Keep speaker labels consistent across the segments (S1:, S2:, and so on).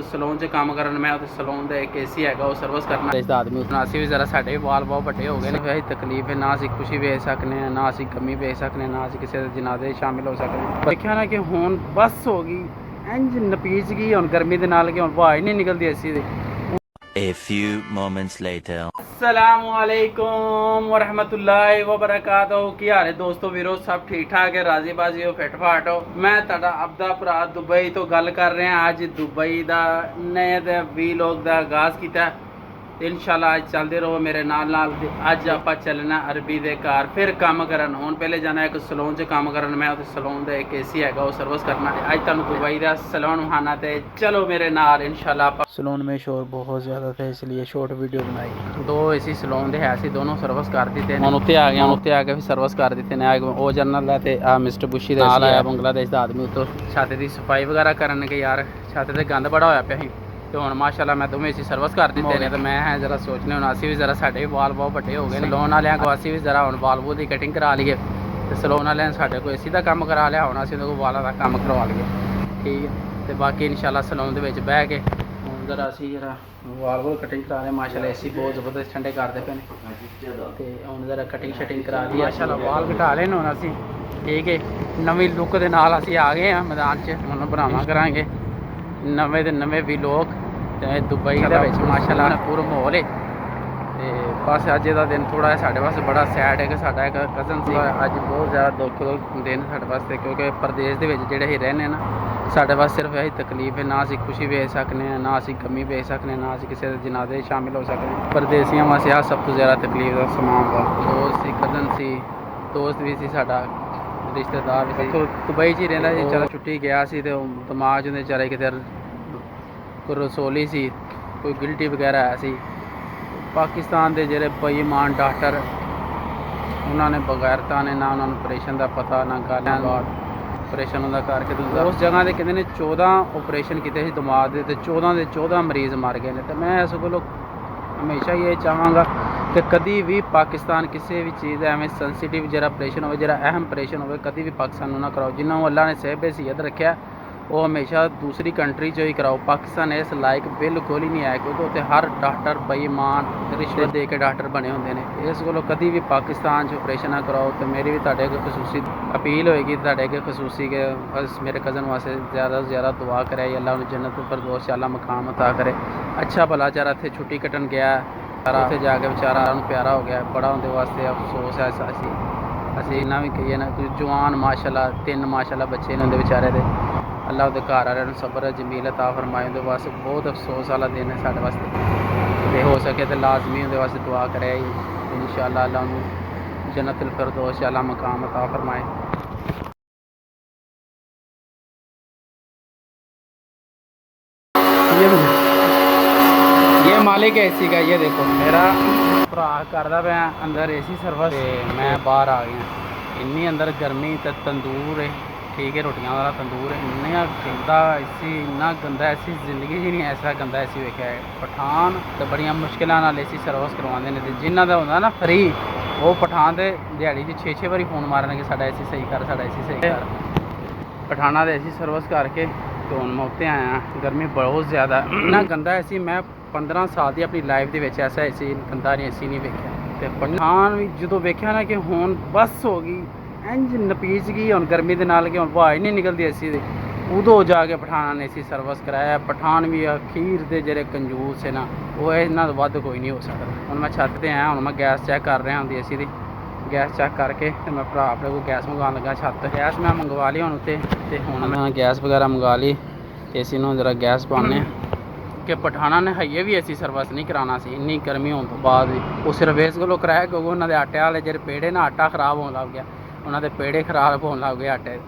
S1: Salon 'ਚ ਕੰਮ ਕਰਨ ਮੈਂ ਉੱਥੇ ਸਲੂਨ ਦਾ ਇੱਕ ਏਸੀ ਹੈਗਾ ਉਹ ਸਰਵਿਸ ਕਰਨਾ ਇਸ ਦਾ ਆਦਮੀ ਉਤਨਾ ਅਸੀਂ ਵੀ ਜ਼ਰਾ ਸਾਡੇ ਵਾਲ ਬਹੁਤ ਵੱਡੇ ਹੋ ਗਏ ਨੇ ਵੈਸੇ ਤਕਲੀਫ ਹੈ ਨਾ ਅਸੀਂ ਖੁਸ਼ੀ ਵੇਚ ਸਕਨੇ ਹਾਂ ਨਾ ਅਸੀਂ ਕਮੀ ਵੇਚ ਸਕਨੇ ਹਾਂ ਨਾ ਅਸੀਂ ਕਿਸੇ ਦੇ ਜਨਾਜ਼ੇ ਸ਼ਾਮਿਲ ਹੋ ਸਕਦੇ ਹਾਂ ਦੇਖਿਆ ਨਾ ਕਿ ਹੁਣ ਬਸ ਹੋ ਗਈ ਇੰਜ ਨਪੀਚ ਗਈ ਹੁਣ ਗਰਮੀ ਦੇ ਨਾਲ ਕਿ ਹੁਣ ਹਵਾ ਹੀ ਨਹੀਂ ਨਿਕਲਦੀ AC the.
S2: A few moments later.
S1: अस्सलामुअलैकुम वरहमतुल्लाहि वबरकातुहू। की हाल है दोस्तों वीरो, सब ठीक ठाक है, राजी बाजी हो, फिट फाट हो। मैं तुहाडा अपदा भरा दुबई तो गल कर रहे हैं। अज दुबई का नए वीलॉग का आगाज़ किया इंशाल्लाह। अज चलते रहो मेरे नाल नाल। अज आपां चलना अरबी दे घर फिर काम करन। हुण पहले जाना एक सलून च काम करन मैं उत्थे सलून दा एक एसी हैगा वो सर्विस करना। अज तुहानूं दुबई दा सलून विखाना ते चलो मेरे नाल इंशाल्लाह। सलून में शोर बहुत ज़्यादा था इसलिए शॉर्ट वीडियो बनाई। दो एसी सलून दे है सी, दोनों सर्विस कर दिते ने। हुण उत्ते आ गए, उत्ते आके फिर सर्विस कर दिते ने। ओ जनरल है ते आ मिस्टर बुशी दे नाल आया बांग्लादेश दा आदमी उत्तों छत दी सफाई वगैरह करन के यार छत ते गंद बड़ा होया पिया सी। तो हुण माशाअल्लाह मैं दोवें सी सर्विस कर दिते ने। तो मैं है जरा सोचने हुण असीं भी जरा साडे वाल बहुत वड्डे हो गए ने। सलून वालियां को असीं भी जरा हुण वाल वूल दी कटिंग करा लईए ते सलून वालियां साडे कोल एसी दा काम करा लिया, हुण असीं उहदे कोल वालां दा काम करवा लईए। ठीक है ते बाकी इंशाअल्लाह सलून दे विच बैठ के हुण जरा असीं जरा वाल वूल कटिंग करा रहे। माशाअल्लाह एसी बहुत ज़बरदस्त ठंडे करदे पे ने ते हुण जरा कटिंग शटिंग करा ली माशाअल्लाह। वाल घटा ले हुण असीं। ठीक है नवीं लुक दे नाल असीं आ गए हैं मैदान च। हुण बनावा करांगे नਵੇਂ ਦੇ ਨਵੇਂ ਵੀਲੋਗ ਤੇ ਦੁਬਈ ਦੇ ਵਿੱਚ ਮਾਸ਼ਾਅੱਲਾ ਪੂਰਾ ਮਾਹੌਲ ਹੈ। ਤੇ ਬਸ ਅੱਜ ਦਾ ਦਿਨ ਥੋੜਾ ਜਿਹਾ ਸਾਡੇ ਵਾਸਤੇ ਬੜਾ ਸੈਡ ਹੈ ਕਿ ਸਾਡਾ ਇੱਕ ਕਜ਼ਨ ਸੀ ਅੱਜ ਬਹੁਤ ਜ਼ਿਆਦਾ ਦੁੱਖ ਦਾ ਦਿਨ ਸਾਡੇ ਵਾਸਤੇ, ਕਿਉਂਕਿ ਪ੍ਰਦੇਸ਼ ਦੇ ਵਿੱਚ ਜਿਹੜੇ ਅਸੀਂ ਰਹਿੰਦੇ ਨਾ ਸਾਡੇ ਵਾਸਤੇ ਸਿਰਫ ਇਹੀ ਤਕਲੀਫ ਹੈ, ਨਾ ਅਸੀਂ ਖੁਸ਼ੀ ਵੇਚ ਸਕਨੇ ਹਾਂ ਨਾ ਅਸੀਂ ਕਮੀ ਵੇਚ ਸਕਨੇ ਹਾਂ ਨਾ ਅਸੀਂ ਕਿਸੇ ਦੇ ਜਨਾਜ਼ੇ ਸ਼ਾਮਿਲ ਹੋ ਸਕਦੇ। ਪਰਦੇਸੀਆਂ ਵਾਸਤੇ ਆ ਸਭ ਤੋਂ ਜ਼ਿਆਦਾ ਤਕਲੀਫ ਦਾ ਸਮਾਂ ਵਾ। ਦੋਸਤ ਸੀ, ਕਜ਼ਨ ਸੀ, ਦੋਸਤ ਵੀ ਸੀ ਸਾਡਾ, ਰਿਸ਼ਤੇਦਾਰ ਵੀ ਸੀ। ਦੁਬਈ 'ਚ ਹੀ ਰਹਿੰਦਾ ਸੀ। ਚਲੋ ਛੁੱਟੀ ਗਿਆ ਸੀ ਤੇ ਦਿਮਾਗ 'ਚ ਉਹਦੇ ਵਿਚਾਰੇ ਕਿਤੇ ਕੋਈ ਰਸੋਲੀ ਸੀ, ਕੋਈ ਗਿਲਟੀ ਵਗੈਰਾ ਹੈ ਸੀ। ਪਾਕਿਸਤਾਨ ਦੇ ਜਿਹੜੇ ਬੇਈਮਾਨ ਡਾਕਟਰ ਉਹਨਾਂ ਨੇ ਬਗੈਰਤਾ ਨੇ ਨਾ ਉਹਨਾਂ ਨੂੰ ਆਪਰੇਸ਼ਨ ਦਾ ਪਤਾ ਨਾ ਗਾਲਾਂ ਬਾਤ ਆਪਰੇਸ਼ਨ ਉਹਦਾ ਕਰਕੇ ਦੂਜਾ ਉਸ ਜਗ੍ਹਾ ਦੇ ਕਹਿੰਦੇ ਨੇ 14 ਆਪਰੇਸ਼ਨ ਕੀਤੇ ਸੀ ਦਿਮਾਗ ਦੇ ਤੇ 14 ਦੇ 14 ਮਰੀਜ਼ ਮਰ ਗਏ ਨੇ। ਤੇ ਮੈਂ ਇਸ ਕੋਲੋਂ ਹਮੇਸ਼ਾ ਹੀ ਇਹ ਚਾਹਾਂਗਾ ਕਿ ਕਦੀ ਵੀ ਪਾਕਿਸਤਾਨ ਕਿਸੇ ਵੀ ਚੀਜ਼ ਦਾ ਐਵੇਂ ਸੈਂਸੀਟਿਵ ਜਿਹੜਾ ਆਪਰੇਸ਼ਨ ਹੋਵੇ, ਜਿਹੜਾ ਅਹਿਮ ਆਪਰੇਸ਼ਨ ਹੋਵੇ, ਕਦੀ ਵੀ ਪਾਕਿਸਤਾਨ ਨੂੰ ਨਾ ਕਰਾਓ। ਜਿਨ੍ਹਾਂ ਨੂੰ ਅੱਲਾ ਨੇ ਸਹਿਬੇ ਸੀਅਤ ਰੱਖਿਆ ਉਹ ਹਮੇਸ਼ਾ ਦੂਸਰੀ ਕੰਟਰੀ 'ਚੋਂ ਹੀ ਕਰਾਓ। ਪਾਕਿਸਤਾਨ ਇਸ ਲਾਇਕ ਬਿਲਕੁਲ ਹੀ ਨਹੀਂ ਹੈ ਕਿਉਂਕਿ ਉੱਥੇ ਹਰ ਡਾਕਟਰ ਬੇਈਮਾਨ ਰਿਸ਼ਵਤ ਦੇ ਕੇ ਡਾਕਟਰ ਬਣੇ ਹੁੰਦੇ ਨੇ। ਇਸ ਕੋਲੋਂ ਕਦੀ ਵੀ ਪਾਕਿਸਤਾਨ 'ਚ ਆਪਰੇਸ਼ਨ ਨਾ ਕਰਾਓ। ਤੇ ਮੇਰੀ ਵੀ ਤੁਹਾਡੇ ਅੱਗੇ ਖਸੂਸੀ ਅਪੀਲ ਹੋਏਗੀ, ਤੁਹਾਡੇ ਅੱਗੇ ਖਸੂਸੀ ਕਿ ਬਸ ਮੇਰੇ ਕਜ਼ਨ ਵਾਸਤੇ ਜ਼ਿਆਦਾ ਤੋਂ ਜ਼ਿਆਦਾ ਦੁਆ ਕਰੇ ਅੱਲਾ ਉਹਨੂੰ ਜੰਨਤ ਫਿਰਦੌਸ ਆਲਾ ਮਕਾਮ ਅਤਾ ਕਰੇ। ਅੱਛਾ ਭਲਾ ਵਿਚਾਰਾ ਇੱਥੇ ਛੁੱਟੀ ਕੱਟਣ ਗਿਆ, ਉੱਥੇ ਜਾ ਕੇ ਵਿਚਾਰਾ ਉਹਨੂੰ ਪਿਆਰਾ ਹੋ ਗਿਆ, ਬੜਾ ਉਹਦੇ ਵਾਸਤੇ ਅਫਸੋਸ ਹੈ। ਅਸੀਂ ਇੰਨਾ ਵੀ ਕਹੀਏ ਨਾ ਤੁਸੀਂ ਜਵਾਨ ਮਾਸ਼ਾਅੱਲਾ 3 ਮਾਸ਼ਾਅੱਲਾ ਬੱਚੇ ਨੇ ਉਹਦੇ ਵਿਚਾਰੇ ਦੇ। ਅੱਲਾ ਉਹਦੇ ਘਰ ਵਾਲਿਆਂ ਨੂੰ ਸਬਰ ਜਮੀਲ ਅਤਾ ਫਰਮਾਏ। ਉਹਦੇ ਵਾਸਤੇ ਬਹੁਤ ਅਫਸੋਸ ਵਾਲਾ ਦਿਨ ਹੈ ਸਾਡੇ ਵਾਸਤੇ। ਜੇ ਹੋ ਸਕੇ ਤਾਂ ਲਾਜ਼ਮੀ ਉਹਦੇ ਵਾਸਤੇ ਦੁਆ ਕਰਿਆ इंशाअल्लाह अल्लाह ਉਹਨੂੰ जन्नत फिरदौस आला मकाम अता फरमाए। ये मालिक है एसी का। ये देखो मेरा भरा करदा पे अंदर एसी सर्विस ते मैं बाहर आ गया। इन्नी अंदर गर्मी ते तंदूर है। ठीक है रोटियां वाला तंदूर है। इन्ना गंदा एसी, इन्ना गंदा एसी जिंदगी ही नहीं ऐसा गंदा एसी वेख्या है। पठान तो बड़िया मुश्किल एसी सर्विस करवाते हैं। जिन्हों का होंगे ना फ्री वो पठान के दिहाड़ी 6-6 बारी फोन मारन कि साडा एसी सही कर, साडा एसी सही कर। पठाना दे एसी सर्विस करके तो हुण मैं उत्ते आया। गर्मी बहुत ज़्यादा इन्ना गंदा एसी मैं 15 साल की अपनी लाइफ के ऐसा एसी गंदा नहीं एसी नहीं वेख्या। तो पठान भी जो वेख्या ना कि हुण बस हो गई इंज नपीच गई हुण गर्मी के नाल कि हुण हवा ही नहीं निकलती एसी दी। उदों जाके पठाना ने एसी सर्विस कराया। पठान भी अखीर के ਜਿਹੜੇ कंजूस है ना वो इन्ना तो वध कोई नहीं हो सकता। हुण मैं छत पर आया, हुण मैं गैस चैक कर रहा हूँ एसी की। गैस चैक करके तो मैं भरा अपने को गैस मंगवान लगा छत। गैस मैं मंगवा ली हुण उत्ते ते हुण मैं गैस वगैरह मंगवा ली। एसी नूं जरा गैस पाने कि पठाना ने हाइए भी एसी सर्विस नहीं कराना सी इन्नी गर्मी होने तो बाद भी। वो सिर्फ इस कोलों कराया क्योंकि उन्होंने आटे वाले ਜਿਹੜੇ पेड़े ना आटा खराब होने लग गया, उन्होंने पेड़े खराब होने लग गए आटे।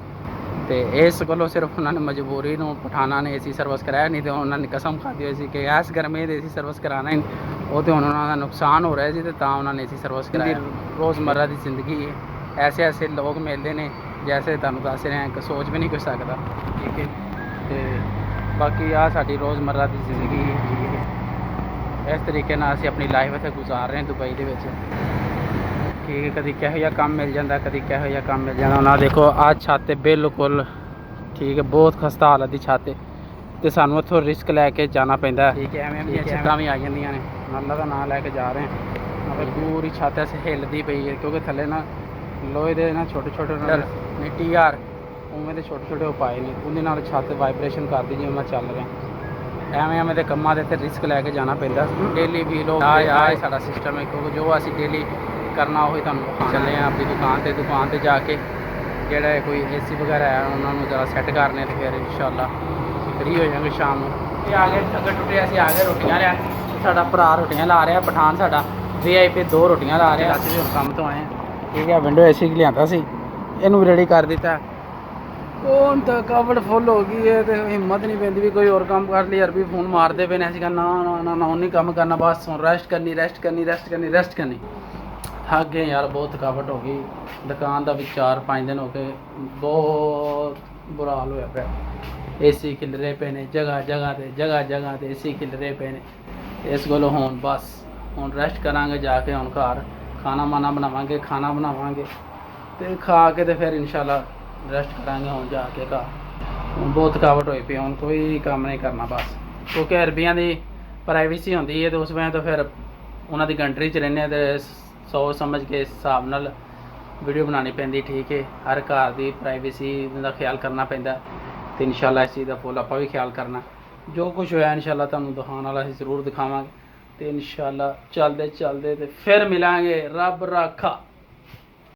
S1: तो इस कोलों सिर्फ उन्होंने मजबूरी नूं पठाना ने एसी सर्विस कराया, नहीं तो उन्होंने कसम खाती हुई सी कि इस गर्मी एसी सर्विस कराना ही वो तो उन्होंने नुकसान हो रहा है जी। तो उन्होंने एसी सर्विस कराई। रोज़मर्रा की जिंदगी है, ऐसे ऐसे लोग मिलते हैं जैसे तुहानूं दस रहे हैं कि सोच भी नहीं कुछ सकता। ठीक है तो बाकी आ साडी रोज़मर्रा की जिंदगी है। ठीक है इस तरीके नाल असीं अपनी लाइफ इत्थे गुजार रहे हैं दुबई दे विच। ठीक है कभी किहो जिहा काम मिल जाता, कभी किहो जिहा काम मिल जाता। ना देखो आ छत बिल्कुल ठीक है बहुत खस्ता हालत की छत है। ਤੇ ਸਾਨੂੰ ਇੱਥੋਂ ਰਿਸਕ ਲੈ ਕੇ ਜਾਣਾ ਪੈਂਦਾ। ਠੀਕ ਹੈ, ਐਵੇਂ ਦੀਆਂ ਛੱਤਾਂ ਵੀ ਆ ਜਾਂਦੀਆਂ ਨੇ। ਅੱਲਾ ਦਾ ਨਾਮ ਲੈ ਕੇ ਜਾ ਰਹੇ ਹਾਂ। ਅਤੇ ਪੂਰੀ ਛੱਤ ਐਸੇ ਹਿੱਲਦੀ ਪਈ ਹੈ ਕਿਉਂਕਿ ਥੱਲੇ ਨਾ ਲੋਹੇ ਦੇ ਨਾ ਛੋਟੇ ਛੋਟੇ ਮਿੱਟੀ ਯਾਰ ਉਵੇਂ ਦੇ ਛੋਟੇ ਛੋਟੇ ਉਪਾਏ ਨੇ, ਉਹਦੇ ਨਾਲ ਛੱਤ ਵਾਈਬ੍ਰੇਸ਼ਨ ਕਰਦੀ ਜਿਵੇਂ ਮੈਂ ਚੱਲ ਰਿਹਾ। ਐਵੇਂ ਦੇ ਕੰਮਾਂ ਦੇ ਤੇ ਰਿਸਕ ਲੈ ਕੇ ਜਾਣਾ ਪੈਂਦਾ। ਡੇਲੀ ਵੀ ਲੋਕ ਆਏ ਸਾਡਾ ਸਿਸਟਮ ਹੈ ਕਿਉਂਕਿ ਜੋ ਅਸੀਂ ਡੇਲੀ ਕਰਨਾ ਉਹੀ ਤੁਹਾਨੂੰ ਵਿਖਾਉਣ ਚੱਲੇ ਹਾਂ ਆਪਣੀ ਦੁਕਾਨ ਤੇ ਜਾ ਕੇ ਜਿਹੜਾ ਕੋਈ ਏਸੀ ਵਗੈਰਾ ਹੈ ਉਹਨਾਂ ਨੂੰ ਜ਼ਰਾ ਸੈੱਟ ਕਰਨੇ ਤੇ ਫਿਰ ਇਨਸ਼ਾਅੱਲਾ ਫ੍ਰੀ ਹੋ ਜਾਵਾਂਗੇ ਸ਼ਾਮ ਨੂੰ। ਇਹ ਆ ਗਏ ਠੱਗਰ ਟੁੱਟੇ, ਅਸੀਂ ਆ ਗਏ ਰੋਟੀਆਂ ਲਿਆ। ਸਾਡਾ ਭਰਾ ਰੋਟੀਆਂ ਲਾ ਰਿਹਾ, ਪਠਾਨ ਸਾਡਾ VIP 2 ਰੋਟੀਆਂ ਲਾ ਰਿਹਾ। ਅਸੀਂ ਹੁਣ ਕੰਮ ਤੋਂ ਆਏ ਹਾਂ। ਠੀਕ ਹੈ, ਵਿੰਡੋ ਏਸੀ ਲਿਆਂਦਾ ਸੀ, ਇਹਨੂੰ ਵੀ ਰੈਡੀ ਕਰ ਦਿੱਤਾ। ਹੁਣ ਤਾਂ ਕਵਰ ਫੁੱਲ ਹੋ ਗਈ ਹੈ ਤੇ ਹਿੰਮਤ ਨਹੀਂ ਪੈਂਦੀ ਵੀ ਕੋਈ ਹੋਰ ਕੰਮ ਕਰ ਲਈ। ਅਰਬੀ ਫੋਨ ਮਾਰਦੇ ਪਏ ਨੇ, ਅਸੀਂ ਕਹਿੰਦਾ ਨਾ ਹੁਣ ਨਹੀਂ ਕੰਮ ਕਰਨਾ, ਬਸ ਹੁਣ ਰੈਸਟ ਕਰਨੀ। ਥੱਕ ਗਏ ਯਾਰ, ਬਹੁਤ ਥਕਾਵਟ ਹੋ ਗਈ। ਦੁਕਾਨ ਦਾ ਵੀ 4-5 ਦਿਨ ਹੋ ਗਏ, ਬਹੁਤ ਬੁਰਾ ਹਾਲ ਹੋਇਆ ਪਿਆ। ਏਸੀ ਖਿਲਰੇ ਪਏ ਨੇ ਜਗ੍ਹਾ ਤੇ ਏਸੀ ਖਿਲਰੇ ਪਏ ਨੇ। ਇਸ ਕੋਲੋਂ ਹੁਣ ਰੈਸਟ ਕਰਾਂਗੇ ਜਾ ਕੇ। ਹੁਣ ਘਰ ਖਾਣਾ ਬਣਾਵਾਂਗੇ ਤੇ ਖਾ ਕੇ ਤੇ ਫਿਰ ਇਨਸ਼ਾਅੱਲਾ ਰੈਸਟ ਕਰਾਂਗੇ। ਹੁਣ ਜਾ ਕੇ ਘਰ ਹੁਣ ਬਹੁਤ ਥਕਾਵਟ ਹੋਈ ਪਈ, ਹੁਣ ਕੋਈ ਕੰਮ ਨਹੀਂ ਕਰਨਾ ਬਸ। ਕਿਉਂਕਿ ਅਰਬੀਆਂ ਦੀ ਪ੍ਰਾਈਵੇਸੀ ਹੁੰਦੀ ਹੈ ਤੇ ਉਸ ਵੇਲੇ ਤਾਂ ਫਿਰ ਉਹਨਾਂ ਦੀ ਕੰਟਰੀ 'ਚ ਰਹਿੰਦੇ ਤੇ ਸੋਚ ਸਮਝ ਕੇ ਹਿਸਾਬ ਨਾਲ ਵੀਡੀਓ ਬਣਾਉਣੀ ਪੈਂਦੀ। ਠੀਕ ਹੈ, ਹਰ ਘਰ ਦੀ ਪ੍ਰਾਈਵੇਸੀ ਦਾ ਖਿਆਲ ਕਰਨਾ ਪੈਂਦਾ ਤੇ ਇਨਸ਼ਾਅੱਲਾ ਇਸ ਚੀਜ਼ ਦਾ ਫੁੱਲ ਆਪਾਂ ਵੀ ਖਿਆਲ ਕਰਨਾ। ਜੋ ਕੁਝ ਹੋਇਆ ਇਨਸ਼ਾਅੱਲਾ ਤੁਹਾਨੂੰ ਦਿਖਾਉਣ ਵਾਲਾ ਅਸੀਂ ਜ਼ਰੂਰ ਦਿਖਾਵਾਂਗੇ ਤੇ ਇਨਸ਼ਾਅੱਲਾ ਚੱਲਦੇ ਤੇ ਫਿਰ ਮਿਲਾਂਗੇ। ਰੱਬ ਰਾਖਾ।